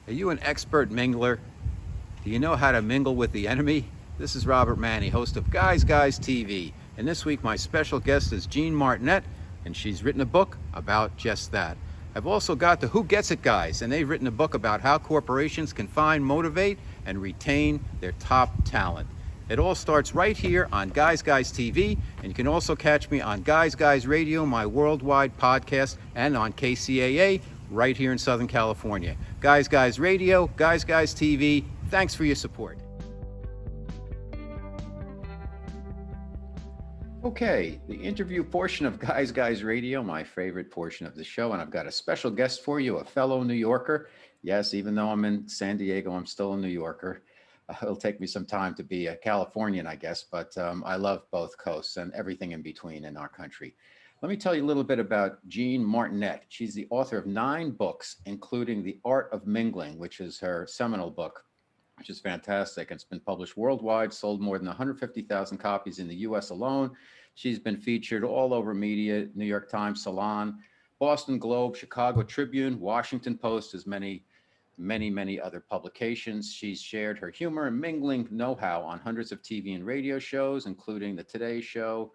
Are you an expert mingler? Do you know how to mingle with the enemy? This is Robert Manni, host of Guys TV. And this week, my special guest is Jeanne Martinet, and she's written a book about just that. I've also got the Who Gets It guys, and they've written a book about how corporations can find, motivate, and retain their top talent. It all starts right here on Guys TV, and you can also catch me on Guys Radio, my worldwide podcast, and on KCAA right here in Southern California. Guys Radio, Guys TV, thanks for your support. Okay, the interview portion of Guys Radio, my favorite portion of the show, and I've got a special guest for you, a fellow New Yorker. Yes, even though I'm in San Diego, I'm still a New Yorker. It'll take me some time to be a Californian, I guess, but I love both coasts and everything in between in our country. Let me tell you a little bit about Jeanne Martinet. She's the author of 9 books, including The Art of Mingling, which is her seminal book, which is fantastic. It's been published worldwide, sold more than 150,000 copies in the US alone. She's been featured all over media, New York Times, Salon, Boston Globe, Chicago Tribune, Washington Post, as many other publications. She's shared her humor and mingling know-how on hundreds of TV and radio shows, including The Today Show,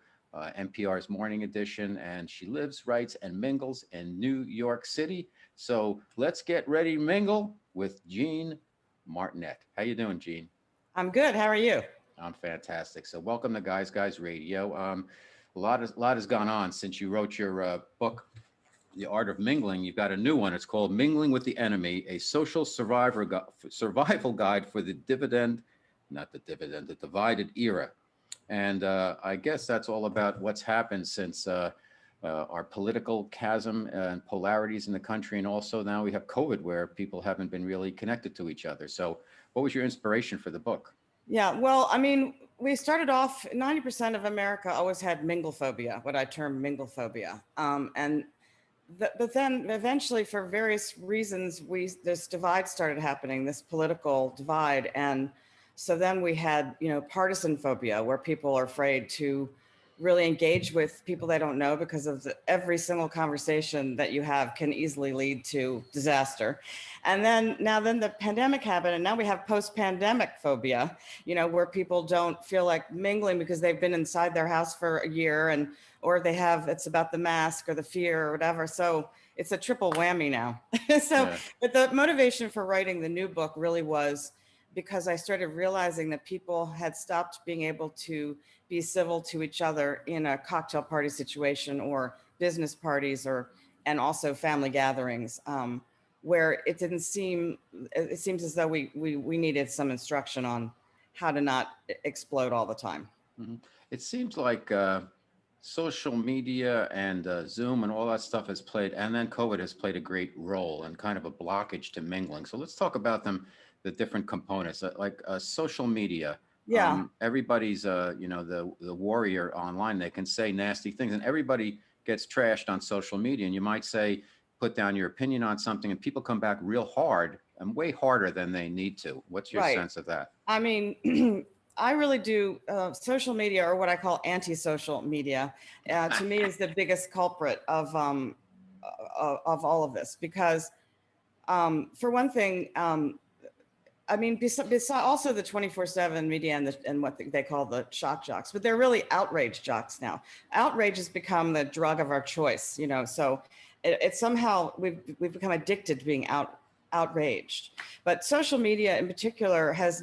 NPR's Morning Edition, and she lives, writes, and mingles in New York City. So let's get ready to mingle with Jeanne Martinet. How you doing, Jeanne? I'm good. How are you? I'm fantastic. So welcome to Guys Radio. A lot has gone on since you wrote your book, The Art of Mingling. You've got a new one. It's called Mingling with the Enemy, a social survival guide for the the divided era. And I guess that's all about what's happened since our political chasm and polarities in the country. And also now we have COVID, where people haven't been really connected to each other. So what was your inspiration for the book? Yeah, well, I mean, we started off, 90% of America always had minglephobia, what I term minglephobia. But then eventually, for various reasons, this divide started happening, this political divide. And so then we had, partisan phobia, where people are afraid to really engage with people they don't know because of every single conversation that you have can easily lead to disaster. And then the pandemic happened, and now we have post-pandemic phobia, where people don't feel like mingling because they've been inside their house for a year, or it's about the mask or the fear or whatever. So it's a triple whammy now. Yeah. But the motivation for writing the new book really was because I started realizing that people had stopped being able to be civil to each other in a cocktail party situation or business parties and also family gatherings, where it seems as though we needed some instruction on how to not explode all the time. Mm-hmm. It seems like social media and Zoom and all that stuff has played, and then COVID has played a great role and kind of a blockage to mingling. So let's talk about the different components, like social media. Yeah. Everybody's, the warrior online. They can say nasty things, and everybody gets trashed on social media. And you might say, put down your opinion on something, and people come back real hard and way harder than they need to. What's your sense of that? I mean, I really do. Social media, or what I call anti-social media, to me is the biggest culprit of all of this, because for one thing, I mean, besides also the 24/7 media and what they call the shock jocks, but they're really outrage jocks now. Outrage has become the drug of our choice, so it's somehow we've become addicted to being outraged. But social media in particular has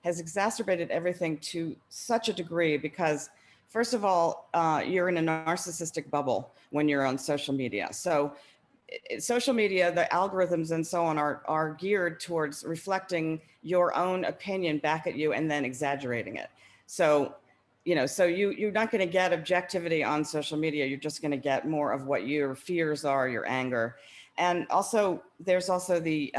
exacerbated everything to such a degree, because first of all, you're in a narcissistic bubble when you're on social media. So social media, the algorithms and so on are geared towards reflecting your own opinion back at you and then exaggerating it. So, you're not going to get objectivity on social media. You're just going to get more of what your fears are, your anger. And also there's also the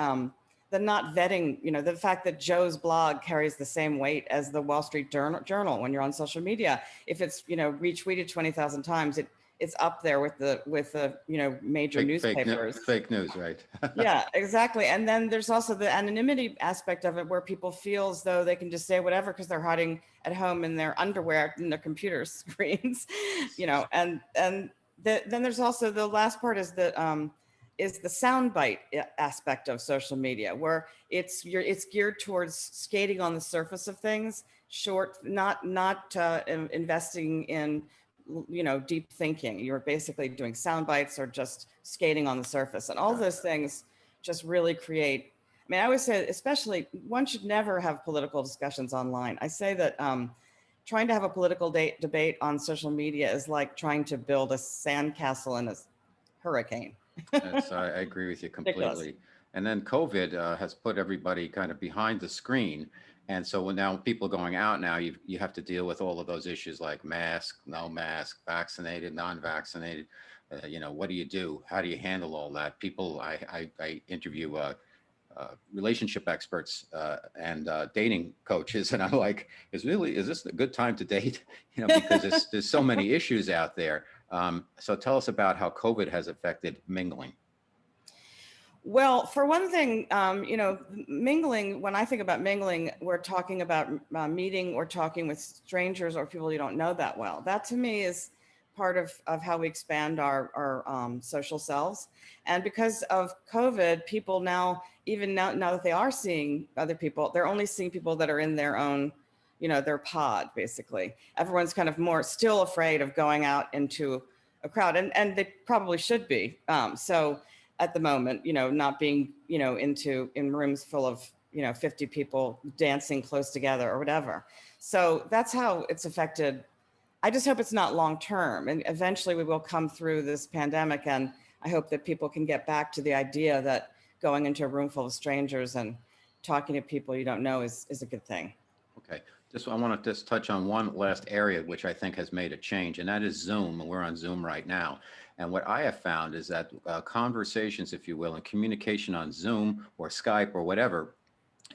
not vetting, the fact that Joe's blog carries the same weight as the Wall Street Journal when you're on social media. If it's, retweeted 20,000 times, it's up there with the major newspapers. Fake news, right? Yeah, exactly. And then there's also the anonymity aspect of it, where people feel as though they can just say whatever because they're hiding at home in their underwear in their computer screens, and then there's also the last part is that is the soundbite aspect of social media, where it's geared towards skating on the surface of things, short, not investing in, you know, deep thinking. You're basically doing sound bites or just skating on the surface, and all those things just really create. I mean, I always say, especially, one should never have political discussions online. I say that trying to have a political debate on social media is like trying to build a sandcastle in a hurricane. I agree with you Ridiculous. completely. And then COVID has put everybody kind of behind the screen. And so when now people going out now, you have to deal with all of those issues like mask, no mask, vaccinated, non-vaccinated. You know, what do you do? How do you handle all that? People, I interview relationship experts and dating coaches, and I'm like, is this a good time to date? You know, because there's so many issues out there. So tell us about how COVID has affected mingling. Well, for one thing, you know, mingling, when I think about mingling, we're talking about meeting or talking with strangers or people you don't know that well. That to me is part of how we expand our social selves. And because of COVID, people now, even now that they are seeing other people, they're only seeing people that are in their own, you know, their pod, basically. Everyone's kind of more still afraid of going out into a crowd, and they probably should be. So at the moment, you know, not being, you know, in rooms full of, you know, 50 people dancing close together or whatever. So that's how it's affected. I just hope it's not long term, and eventually we will come through this pandemic, and I hope that people can get back to the idea that going into a room full of strangers and talking to people you don't know is a good thing. Okay. I want to just touch on one last area, which I think has made a change, and that is Zoom. And we're on Zoom right now. And what I have found is that conversations, if you will, and communication on Zoom or Skype or whatever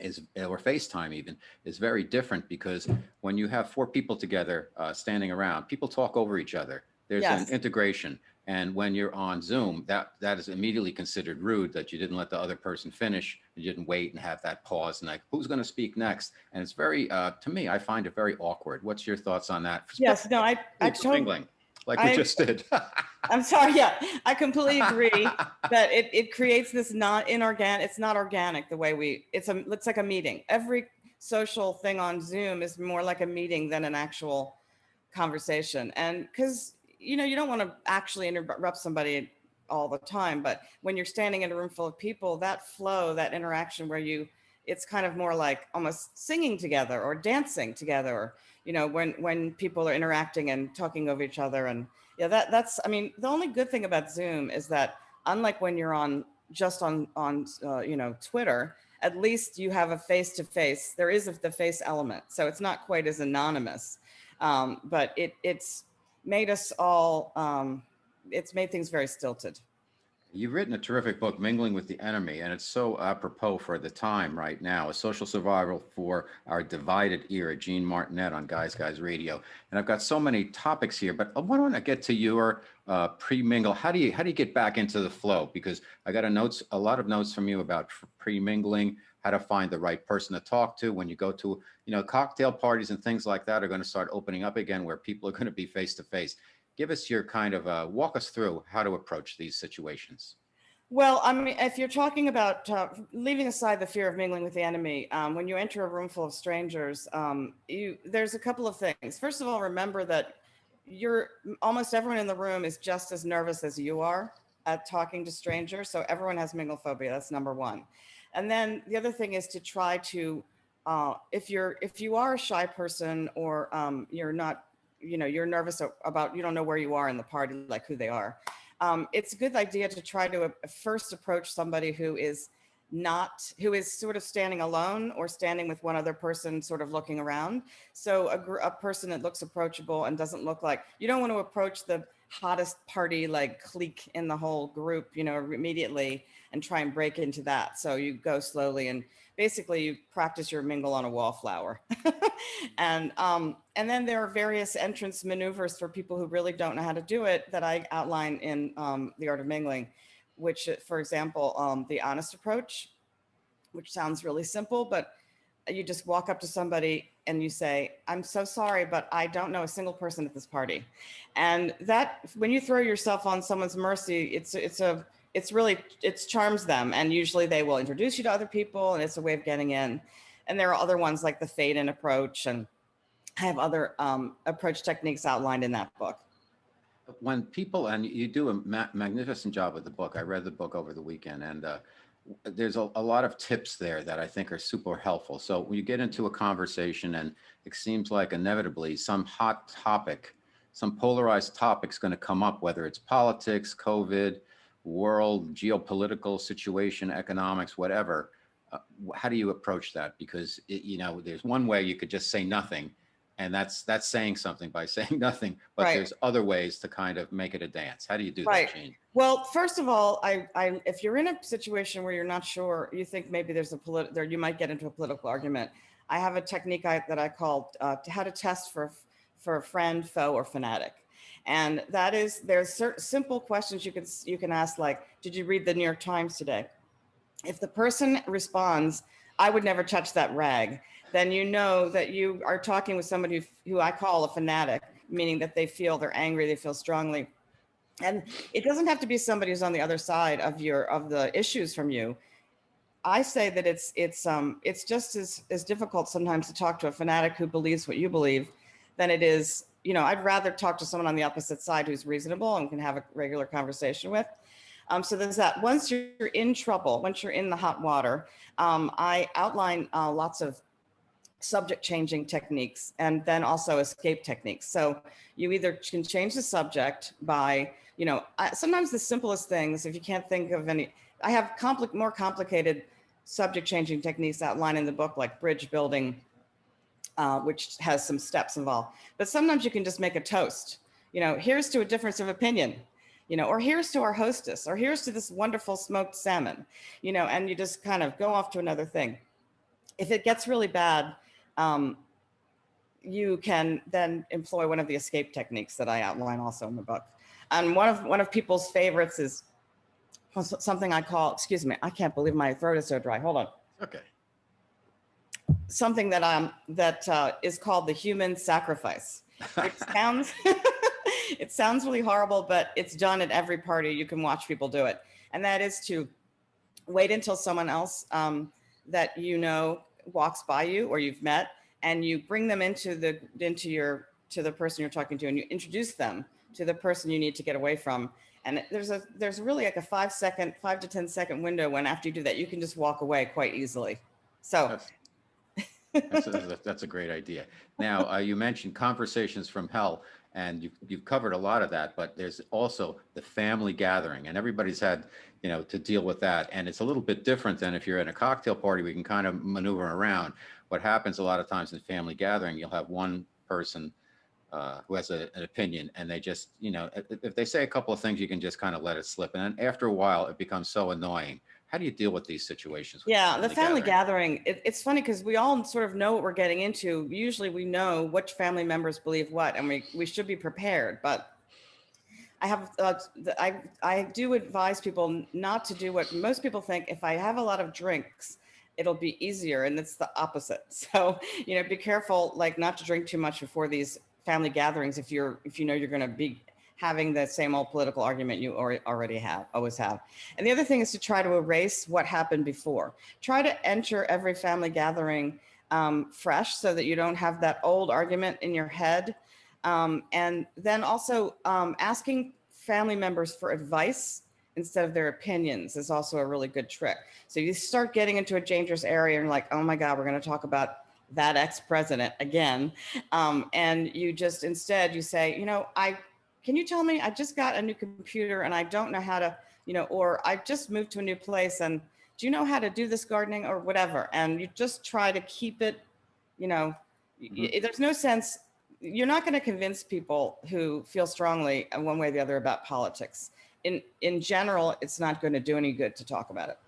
or FaceTime even, is very different, because when you have four people together standing around, people talk over each other. There's an Yes. integration. And when you're on Zoom, that is immediately considered rude, that you didn't let the other person finish. You didn't wait and have that pause and like, who's going to speak next? And it's very, to me, I find it very awkward. What's your thoughts on that? Yes. No, I totally. Mingling, like we just did. I'm sorry. Yeah, I completely agree that it creates this not inorganic. It's not organic the way it's like a meeting. Every social thing on Zoom is more like a meeting than an actual conversation. And because, you know, you don't want to actually interrupt somebody all the time, but when you're standing in a room full of people, that flow, that interaction where it's kind of more like almost singing together or dancing together, or, you know, when people are interacting and talking over each other. And yeah, that's, I mean, the only good thing about Zoom is that unlike when you're on you know, Twitter, at least you have a face-to-face. There is the face element, so it's not quite as anonymous. But it's made us all, it's made things very stilted. You've written a terrific book, Mingling with the Enemy, and it's so apropos for the time right now, a social survival for our divided era, Jeanne Martinet on Guys Radio. And I've got so many topics here, but I want to get to your pre-mingle. How do you get back into the flow? Because I got a lot of notes from you about pre-mingling, how to find the right person to talk to when you go to, you know, cocktail parties and things like that are going to start opening up again, where people are going to be face to face. Give us your kind of walk us through how to approach these situations. Well, I mean, if you're talking about leaving aside the fear of mingling with the enemy, when you enter a room full of strangers, there's a couple of things. First of all, remember that almost everyone in the room is just as nervous as you are at talking to strangers. So everyone has mingle phobia. That's number one. And then the other thing is to try to, if you are a shy person, or you're not, you know, you're nervous about, you don't know where you are in the party, like who they are. It's a good idea to try to first approach somebody who is sort of standing alone or standing with one other person, sort of looking around. So a person that looks approachable and doesn't look like, you don't want to approach the hottest party like clique in the whole group, you know, immediately and try and break into that. So you go slowly and basically you practice your mingle on a wallflower. And then there are various entrance maneuvers for people who really don't know how to do it that I outline in The Art of Mingling, which, for example, the honest approach, which sounds really simple, but you just walk up to somebody and you say, I'm so sorry, but I don't know a single person at this party. And that, when you throw yourself on someone's mercy, it's a it charms them, and usually they will introduce you to other people, and it's a way of getting in. And there are other ones like the fade in approach, and I have other approach techniques outlined in that book. When people, and you do a magnificent job with the book. I read the book over the weekend, and there's a lot of tips there that I think are super helpful. So when you get into a conversation and it seems like inevitably some hot topic, some polarized topic's going to come up, whether it's politics, COVID, world, geopolitical situation, economics, whatever. How do you approach that? Because there's one way you could just say nothing, and that's saying something by saying nothing, but Right. there's other ways to kind of make it a dance. How do you do Right. that, Jeanne? Well, first of all, if you're in a situation where you're not sure, you think maybe there's you might get into a political argument. I have a technique that I call how to test for a friend, foe, or fanatic. And that is, there's certain simple questions you can ask, like, did you read the New York Times today? If the person responds, I would never touch that rag, then you know that you are talking with somebody who I call a fanatic, meaning that they're angry, they feel strongly. And it doesn't have to be somebody who's on the other side of the issues from you. I say that it's just as difficult sometimes to talk to a fanatic who believes what you believe than it is, I'd rather talk to someone on the opposite side who's reasonable and can have a regular conversation with. So there's that. Once you're in trouble, once you're in the hot water, I outline lots of subject changing techniques and then also escape techniques. So you either can change the subject by, sometimes the simplest things, if you can't think of any, I have more complicated subject changing techniques outlined in the book, like bridge building, which has some steps involved. But sometimes you can just make a toast, here's to a difference of opinion, or here's to our hostess, or here's to this wonderful smoked salmon, and you just kind of go off to another thing. If it gets really bad, you can then employ one of the escape techniques that I outline also in the book. And one of people's favorites is something I call, excuse me, I can't believe my throat is so dry. Hold on. Okay. Something that is called the human sacrifice. It sounds really horrible, but it's done at every party. You can watch people do it. And that is to wait until someone else that walks by you or you've met, and you bring them to the person you're talking to, and you introduce them to the person you need to get away from. And there's really like a 5 to 10 second window when after you do that, you can just walk away quite easily. So that's a great idea. Now, you mentioned conversations from hell, and you've covered a lot of that, but there's also the family gathering, and everybody's had, to deal with that. And it's a little bit different than if you're at a cocktail party, we can kind of maneuver around. What happens a lot of times in family gathering, you'll have one person who has an opinion, and they just, if they say a couple of things, you can just kind of let it slip. And then after a while, it becomes so annoying. How do you deal with these situations? Yeah, the family gathering, it's funny because we all sort of know what we're getting into. Usually we know which family members believe what, and we should be prepared. But I do advise people not to do what most people think. If I have a lot of drinks, it'll be easier, and it's the opposite. So, be careful, like not to drink too much before these family gatherings if you know you're going to be having the same old political argument you always have. And the other thing is to try to erase what happened before. Try to enter every family gathering fresh so that you don't have that old argument in your head. And then also asking family members for advice instead of their opinions is also a really good trick. So you start getting into a dangerous area and you're like, oh my God, we're going to talk about that ex-president again. And you just, instead you say, can you tell me, I just got a new computer and I don't know how to, or I just moved to a new place and do you know how to do this gardening or whatever? And you just try to keep it, there's no sense, you're not going to convince people who feel strongly one way or the other about politics. In general, it's not going to do any good to talk about it.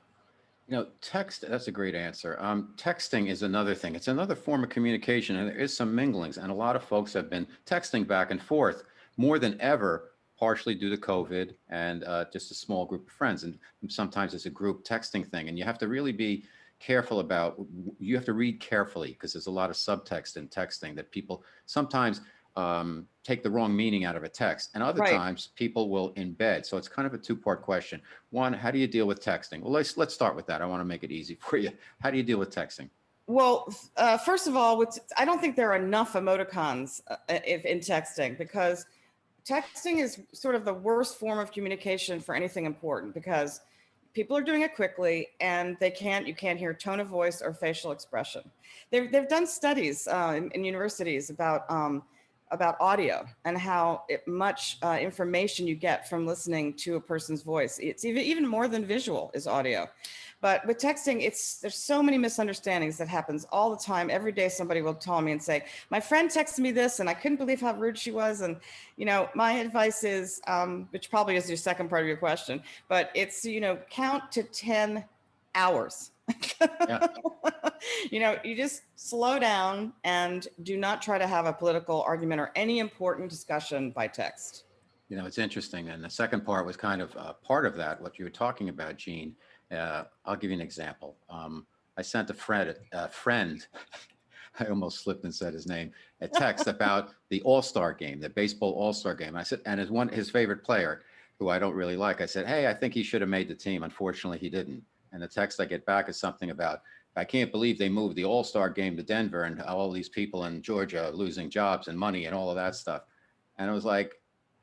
That's a great answer. Texting is another thing. It's another form of communication, and there is some minglings, and a lot of folks have been texting back and forth more than ever, partially due to COVID and just a small group of friends. And sometimes it's a group texting thing, and you have to really be careful about, you have to read carefully because there's a lot of subtext in texting that people sometimes take the wrong meaning out of a text, and other Right. times people will embed. So it's kind of a two-part question. One, how do you deal with texting? Well, let's start with that. I want to make it easy for you. How do you deal with texting? Well, first of all, I don't think there are enough emoticons if in texting, because texting is sort of the worst form of communication for anything important, because people are doing it quickly and you can't hear tone of voice or facial expression. They've done studies in universities about audio and how much information you get from listening to a person's voice. It's even more than visual is audio. But with texting, there's so many misunderstandings that happens all the time. Every day somebody will call me and say, my friend texted me this and I couldn't believe how rude she was. And, my advice is, which probably is your second part of your question, but it's, count to 10 hours. Yeah. You just slow down and do not try to have a political argument or any important discussion by text. It's interesting. And the second part was kind of part of that, what you were talking about, Jeanne. I'll give you an example. I sent a friend, I almost slipped and said his name, a text about the All-Star game, the baseball All-Star game. I said, and his favorite player, who I don't really like, I said, hey, I think he should have made the team. Unfortunately, he didn't. And the text I get back is something about, I can't believe they moved the All-Star game to Denver and all these people in Georgia losing jobs and money and all of that stuff. And it was like,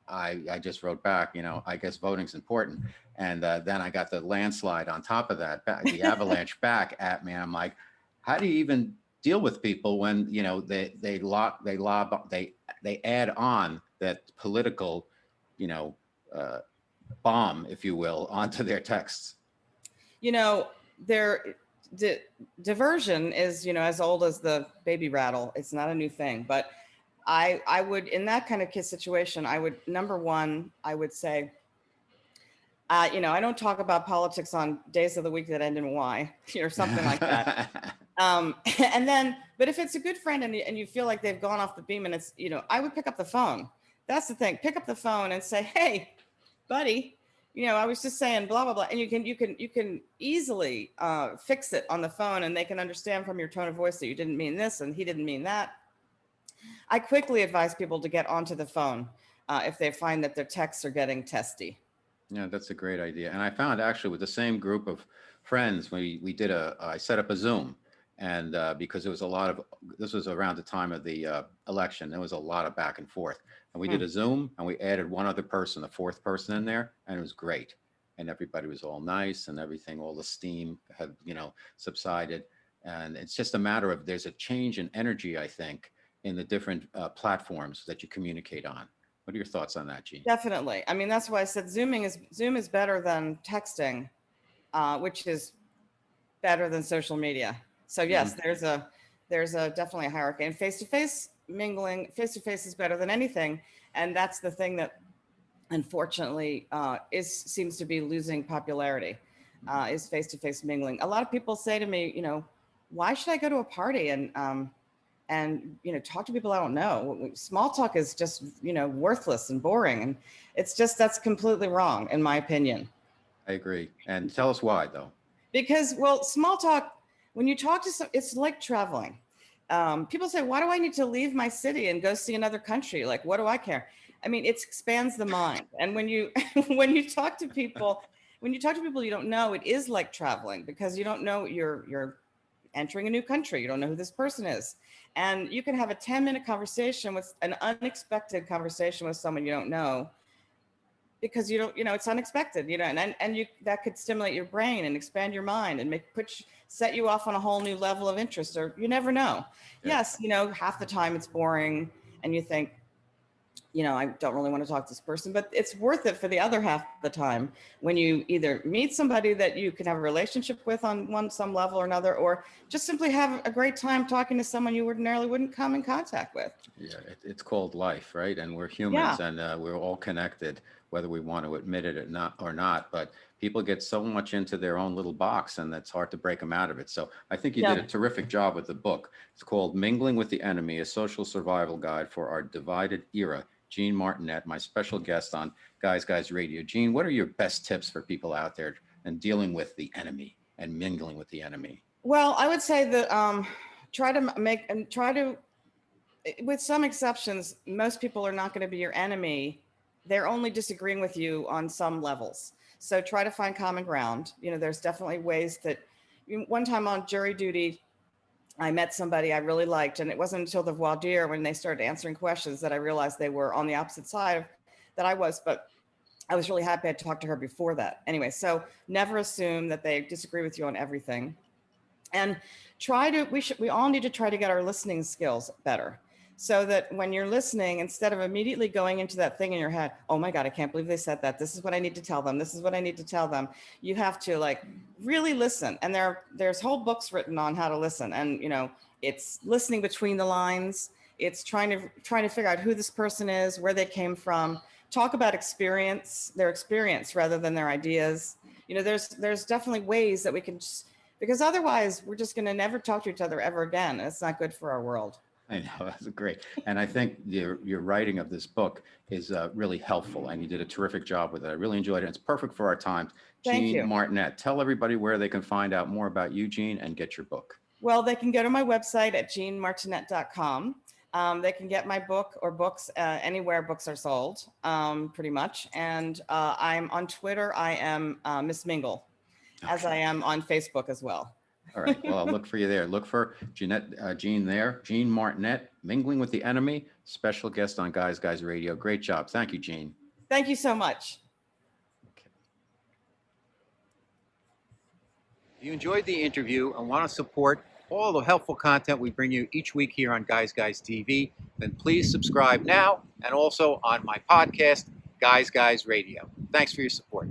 I just wrote back, I guess voting's important. And then I got the landslide on top of that, the avalanche back at me. I'm like, how do you even deal with people when, they add on that political, bomb, if you will, onto their texts? Their diversion is, as old as the baby rattle. It's not a new thing, but I would, in that kind of situation, number one, I would say, I don't talk about politics on days of the week that end in Y or something like that. And then, but if it's a good friend and you feel like they've gone off the beam and it's, I would pick up the phone. That's the thing. Pick up the phone and say, hey, buddy, I was just saying blah, blah, blah. And you can easily fix it on the phone, and they can understand from your tone of voice that you didn't mean this and he didn't mean that. I quickly advise people to get onto the phone if they find that their texts are getting testy. Yeah, that's a great idea. And I found actually with the same group of friends, I set up a Zoom, and because this was around the time of the election, there was a lot of back and forth. And we did a Zoom and we added one other person, a fourth person in there, and it was great. And everybody was all nice and everything, all the steam had, subsided. And it's just a matter of, there's a change in energy, I think, in the different platforms that you communicate on. What are your thoughts on that, Jeanne? Definitely. I mean, that's why I said Zoom is better than texting, which is better than social media. So yes, there's a definitely a hierarchy. And face-to-face mingling, face-to-face is better than anything. And that's the thing that unfortunately seems to be losing popularity, is face-to-face mingling. A lot of people say to me, why should I go to a party and talk to people I don't know? Small talk is just, worthless and boring. And that's completely wrong, in my opinion. I agree. And tell us why, though. Because, well, small talk, when you talk to it's like traveling. People say, why do I need to leave my city and go see another country? Like, what do I care? I mean, it expands the mind. And when you talk to people, you don't know, it is like traveling, because you don't know, you're entering a new country. You don't know who this person is. And you can have a 10-minute conversation with an unexpected conversation with someone you don't know, because it's unexpected, and that could stimulate your brain and expand your mind and set you off on a whole new level of interest, or you never know. Yeah. Yes, half the time it's boring and you think, I don't really want to talk to this person, but it's worth it for the other half of the time when you either meet somebody that you can have a relationship with on some level or another, or just simply have a great time talking to someone you ordinarily wouldn't come in contact with. Yeah, it's called life, right? And we're humans, and we're all connected, whether we want to admit it or not. But people get so much into their own little box, and it's hard to break them out of it. So I think you did a terrific job with the book. It's called Mingling with the Enemy, a social survival guide for our divided era. Jeanne Martinet, my special guest on Guys Radio. Jeanne, what are your best tips for people out there in dealing with the enemy and mingling with the enemy? Well, I would say that try to with some exceptions, most people are not going to be your enemy. They're only disagreeing with you on some levels. So try to find common ground. There's definitely ways that one time on jury duty, I met somebody I really liked, and it wasn't until the voir dire when they started answering questions that I realized they were on the opposite side that I was, but I was really happy I talked to her before that. Anyway, so never assume that they disagree with you on everything. And we all need to try to get our listening skills better, so that when you're listening, instead of immediately going into that thing in your head, oh my God, I can't believe they said that. This is what I need to tell them. This is what I need to tell them. You have to like really listen. And there's whole books written on how to listen. And, it's listening between the lines. It's trying to figure out who this person is, where they came from, talk about their experience rather than their ideas. There's definitely ways that we can because otherwise we're just going to never talk to each other ever again. And it's not good for our world. I know, that's great. And I think your writing of this book is really helpful, and you did a terrific job with it. I really enjoyed it. It's perfect for our times. Thank you. Jeanne Martinet, tell everybody where they can find out more about you, Jeanne, and get your book. Well, they can go to my website at jeannemartinet.com. They can get my book or books anywhere books are sold, pretty much. And I'm on Twitter. I am Miss Mingle, as I am on Facebook as well. All right. Well, I'll look for you there. Look for Jeanne there. Jeanne Martinet, Mingling with the Enemy, special guest on Guys Guys Radio. Great job. Thank you, Jeanne. Thank you so much. Okay. If you enjoyed the interview and want to support all the helpful content we bring you each week here on Guys Guys TV, then please subscribe now and also on my podcast, Guys Guys Radio. Thanks for your support.